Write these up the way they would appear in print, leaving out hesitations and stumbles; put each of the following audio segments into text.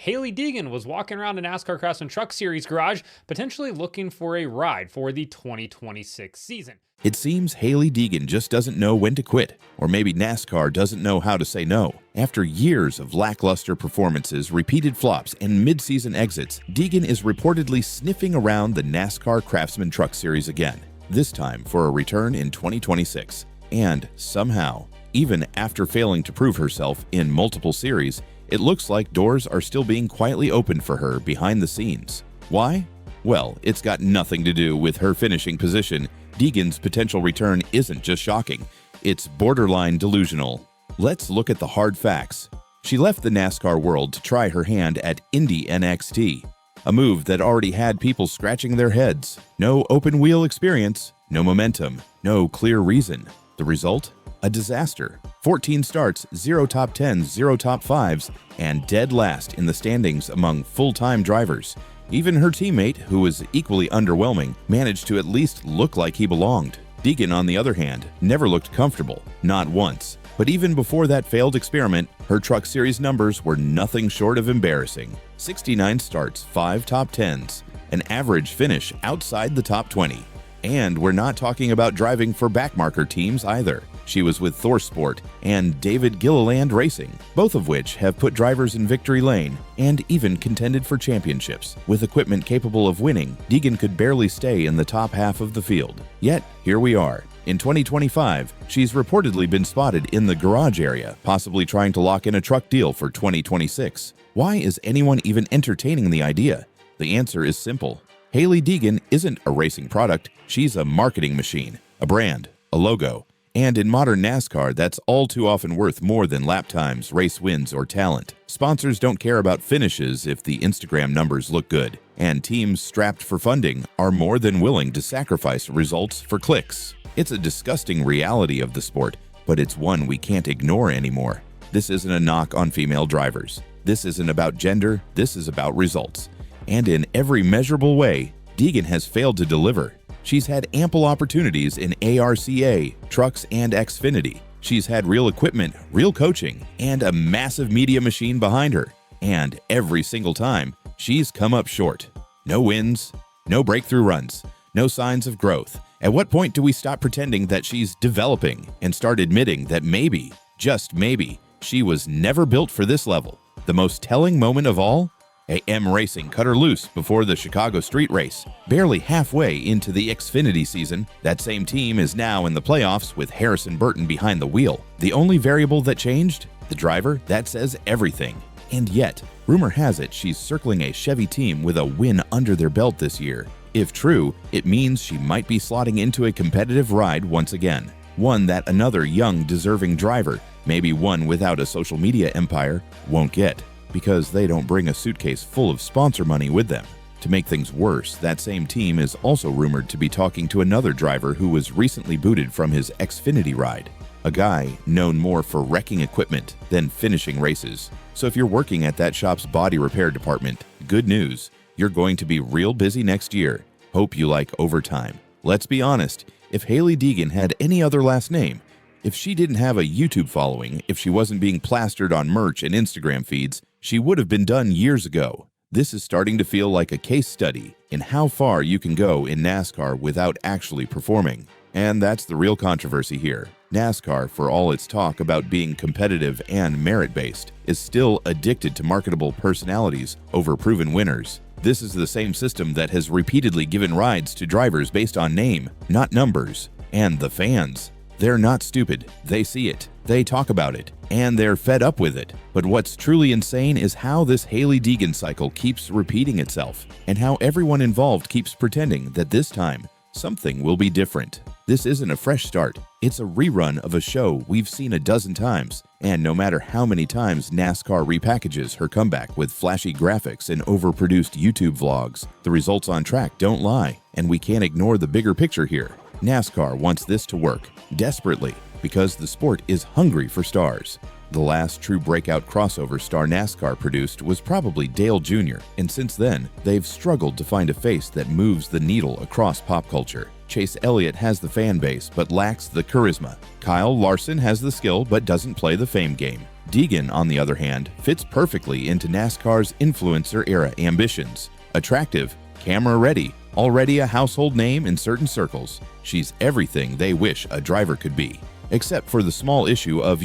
Hailie Deegan was walking around the NASCAR Craftsman Truck Series garage, potentially looking for a ride for the 2026 season. It seems Hailie Deegan just doesn't know when to quit, or maybe NASCAR doesn't know how to say no. After years of lackluster performances, repeated flops, and mid-season exits, Deegan is reportedly sniffing around the NASCAR Craftsman Truck Series again, this time for a return in 2026. And somehow, even after failing to prove herself in multiple series, it looks like doors are still being quietly opened for her behind the scenes. Why? Well, it's got nothing to do with her finishing position. Deegan's potential return isn't just shocking, it's borderline delusional. Let's look at the hard facts. She left the NASCAR world to try her hand at Indy NXT, a move that already had people scratching their heads. No open wheel experience, no momentum, no clear reason. The result? A disaster. 14 starts, 0 top 10s, 0 top 5s, and dead last in the standings among full-time drivers. Even her teammate, who was equally underwhelming, managed to at least look like he belonged. Deegan, on the other hand, never looked comfortable, not once. But even before that failed experiment, her Truck Series numbers were nothing short of embarrassing. 69 starts, 5 top 10s, an average finish outside the top 20. And we're not talking about driving for backmarker teams either. She was with ThorSport and David Gilliland Racing, both of which have put drivers in victory lane and even contended for championships. With equipment capable of winning, Deegan could barely stay in the top half of the field. Yet, here we are. In 2025, she's reportedly been spotted in the garage area, possibly trying to lock in a truck deal for 2026. Why is anyone even entertaining the idea? The answer is simple. Hailie Deegan isn't a racing product, she's a marketing machine, a brand, a logo. And in modern NASCAR, that's all too often worth more than lap times, race wins, or talent. Sponsors don't care about finishes if the Instagram numbers look good, and teams strapped for funding are more than willing to sacrifice results for clicks. It's a disgusting reality of the sport, but it's one we can't ignore anymore. This isn't a knock on female drivers. This isn't about gender, this is about results. And in every measurable way, Deegan has failed to deliver. She's had ample opportunities in ARCA, trucks, and Xfinity. She's had real equipment, real coaching, and a massive media machine behind her. And every single time, she's come up short. No wins, no breakthrough runs, no signs of growth. At what point do we stop pretending that she's developing and start admitting that maybe, just maybe, she was never built for this level? The most telling moment of all? AM Racing cut her loose before the Chicago street race. Barely halfway into the Xfinity season, that same team is now in the playoffs with Harrison Burton behind the wheel. The only variable that changed? The driver? That says everything. And yet, rumor has it she's circling a Chevy team with a win under their belt this year. If true, it means she might be slotting into a competitive ride once again. One that another young, deserving driver, maybe one without a social media empire, won't get, because they don't bring a suitcase full of sponsor money with them. To make things worse, that same team is also rumored to be talking to another driver who was recently booted from his Xfinity ride, a guy known more for wrecking equipment than finishing races. So if you're working at that shop's body repair department, good news, you're going to be real busy next year. Hope you like overtime. Let's be honest, if Hailie Deegan had any other last name, if she didn't have a YouTube following, if she wasn't being plastered on merch and Instagram feeds, she would have been done years ago. This is starting to feel like a case study in how far you can go in NASCAR without actually performing. And that's the real controversy here. NASCAR, for all its talk about being competitive and merit-based, is still addicted to marketable personalities over proven winners. This is the same system that has repeatedly given rides to drivers based on name, not numbers. And the fans, they're not stupid. They see it, they talk about it, and they're fed up with it. But what's truly insane is how this Hailie Deegan cycle keeps repeating itself, and how everyone involved keeps pretending that this time, something will be different. This isn't a fresh start, it's a rerun of a show we've seen a dozen times, and no matter how many times NASCAR repackages her comeback with flashy graphics and overproduced YouTube vlogs, the results on track don't lie, and we can't ignore the bigger picture here. NASCAR wants this to work, desperately, because the sport is hungry for stars. The last true breakout crossover star NASCAR produced was probably Dale Jr., and since then, they've struggled to find a face that moves the needle across pop culture. Chase Elliott has the fan base but lacks the charisma. Kyle Larson has the skill but doesn't play the fame game. Deegan, on the other hand, fits perfectly into NASCAR's influencer-era ambitions. Attractive, camera-ready, already a household name in certain circles, she's everything they wish a driver could be. Except for the small issue of,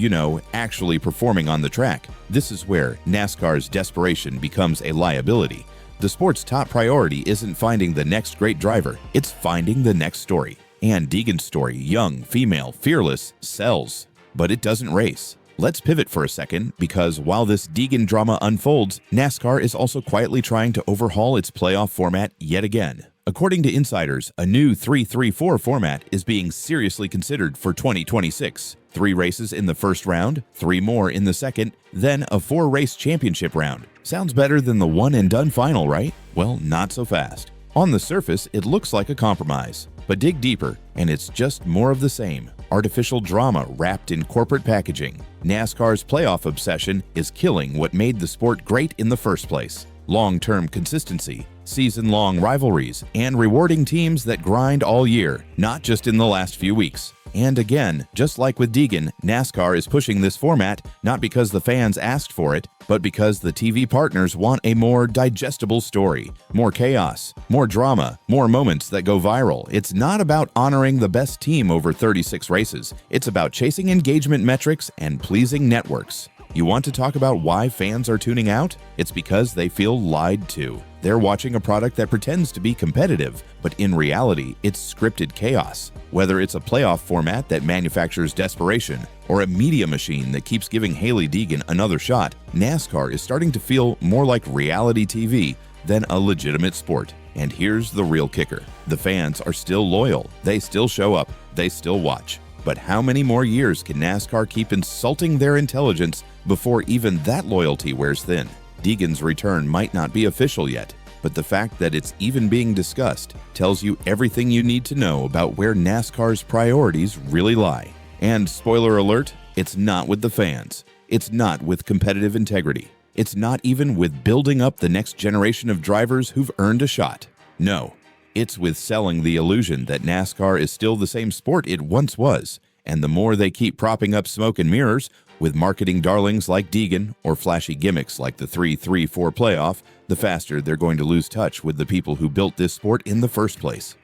actually performing on the track. This is where NASCAR's desperation becomes a liability. The sport's top priority isn't finding the next great driver, it's finding the next story. And Deegan's story, young, female, fearless, sells. But it doesn't race. Let's pivot for a second, because while this Deegan drama unfolds, NASCAR is also quietly trying to overhaul its playoff format yet again. According to insiders, a new 3-3-4 format is being seriously considered for 2026. 3 races in the first round, 3 more in the second, then a 4-race championship round. Sounds better than the one-and-done final, right? Well, not so fast. On the surface, it looks like a compromise. But dig deeper, and it's just more of the same. Artificial drama wrapped in corporate packaging. NASCAR's playoff obsession is killing what made the sport great in the first place. Long-term consistency, season-long rivalries, and rewarding teams that grind all year, not just in the last few weeks. And again, just like with Deegan, NASCAR is pushing this format not because the fans asked for it, but because the TV partners want a more digestible story, more chaos, more drama, more moments that go viral. It's not about honoring the best team over 36 races. It's about chasing engagement metrics and pleasing networks. You want to talk about why fans are tuning out? It's because they feel lied to. They're watching a product that pretends to be competitive, but in reality, it's scripted chaos. Whether it's a playoff format that manufactures desperation, or a media machine that keeps giving Hailie Deegan another shot, NASCAR is starting to feel more like reality TV than a legitimate sport. And here's the real kicker. The fans are still loyal. They still show up. They still watch. But how many more years can NASCAR keep insulting their intelligence before even that loyalty wears thin? Deegan's return might not be official yet, but the fact that it's even being discussed tells you everything you need to know about where NASCAR's priorities really lie. And spoiler alert, it's not with the fans. It's not with competitive integrity. It's not even with building up the next generation of drivers who've earned a shot. No, it's with selling the illusion that NASCAR is still the same sport it once was. And the more they keep propping up smoke and mirrors, with marketing darlings like Deegan or flashy gimmicks like the 3-3-4 playoff, the faster they're going to lose touch with the people who built this sport in the first place.